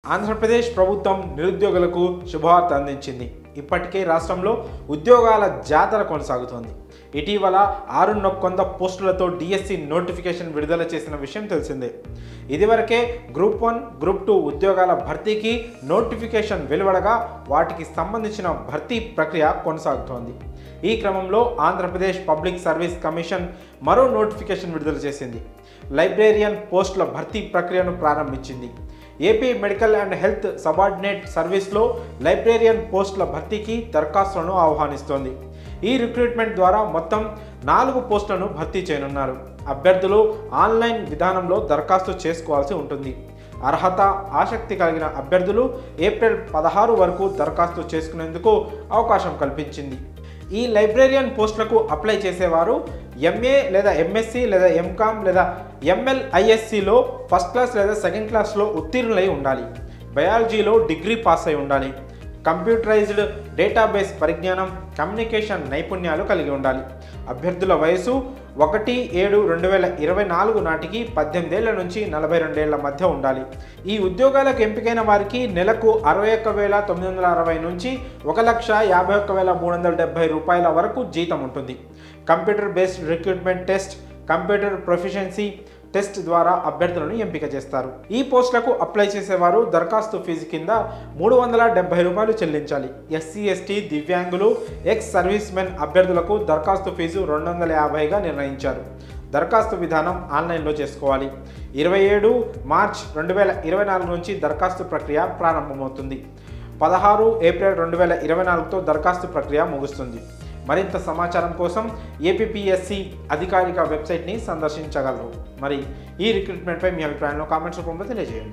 ఆంధ్రప్రదేశ్ ప్రభుత్వం నిరుద్యోగులకు శుభవార్త అందించింది. ఇప్పటికే రాష్ట్రంలో ఉద్యోగాల జాతర కొనసాగుతోంది. ఇటీవల 600 పోస్టులతో డిఎస్సి నోటిఫికేషన్ విడుదల చేసిన విషయం తెలిసిందే. ఇదివరకే గ్రూప్ 1, గ్రూప్ 2 ఉద్యోగాల భర్తీకి నోటిఫికేషన్ వెలువడగా వాటికి సంబంధించిన భర్తీ ప్రక్రియ కొనసాగుతోంది. ఈ క్రమంలో ఆంధ్రప్రదేశ్ పబ్లిక్ సర్వీస్ కమిషన్ మరో నోటిఫికేషన్ విడుదల చేసింది. లైబ్రేరియన్ పోస్టుల భర్తీ ప్రక్రియను ప్రారంభించింది. AP medical and health subordinate సర్వీస్లో లైబ్రేరియన్ పోస్టుల భర్తీకి దరఖాస్తులను ఆహ్వానిస్తోంది. ఈ రిక్రూట్మెంట్ ద్వారా మొత్తం 4 పోస్టులను భర్తీ చేయనున్నారు. అభ్యర్థులు ఆన్లైన్ విధానంలో దరఖాస్తు చేసుకోవాల్సి ఉంటుంది. అర్హత, ఆసక్తి కలిగిన అభ్యర్థులు ఏప్రిల్ 16 వరకు దరఖాస్తు చేసుకునేందుకు అవకాశం కల్పించింది. ఈ లైబ్రేరియన్ పోస్టులకు అప్లై చేసేవారు ఎంఏ లేదా ఎంఎస్సి లేదా ఎంకామ్ లేదా ఎంఎల్ఐఎస్సిలో ఫస్ట్ క్లాస్ లేదా సెకండ్ క్లాస్లో ఉత్తీర్ణులై ఉండాలి. బయాలజీలో డిగ్రీ పాస్ అయి ఉండాలి. కంప్యూటరైజ్డ్ డేటాబేస్ పరిజ్ఞానం, కమ్యూనికేషన్ నైపుణ్యాలు కలిగి ఉండాలి. అభ్యర్థుల వయసు 1/7/2024 నాటికి 18 ఏళ్ల నుంచి 42 ఏళ్ల మధ్య ఉండాలి. ఈ ఉద్యోగాలకు ఎంపికైన వారికి నెలకు 61,960 నుంచి 1,51,370 రూపాయల వరకు జీతం ఉంటుంది. Computer based recruitment test, computer proficiency test ద్వారా అభ్యర్థులను ఎంపిక చేస్తారు. ఈ పోస్టులకు అప్లై చేసేవారు దరఖాస్తు ఫీజు కింద 370 రూపాయలు చెల్లించాలి. ఎస్సీ, ఎస్టీ, దివ్యాంగులు, ఎక్స్ సర్వీస్ మెన్ అభ్యర్థులకు దరఖాస్తు ఫీజు 250గా నిర్ణయించారు. దరఖాస్తు విధానం ఆన్లైన్లో చేసుకోవాలి. 27 మార్చ్ 2024 నుంచి దరఖాస్తు ప్రక్రియ ప్రారంభమవుతుంది. 16 ఏప్రిల్ 2024తో దరఖాస్తు ప్రక్రియ ముగుస్తుంది. మరింత సమాచారం కోసం ఏపీపీఎస్సీ అధికారిక వెబ్సైట్ని సందర్శించగలరు. మరి ఈ రిక్రూట్మెంట్పై మీ అభిప్రాయంలో కామెంట్స్ రూపంలో తెలియజేయండి.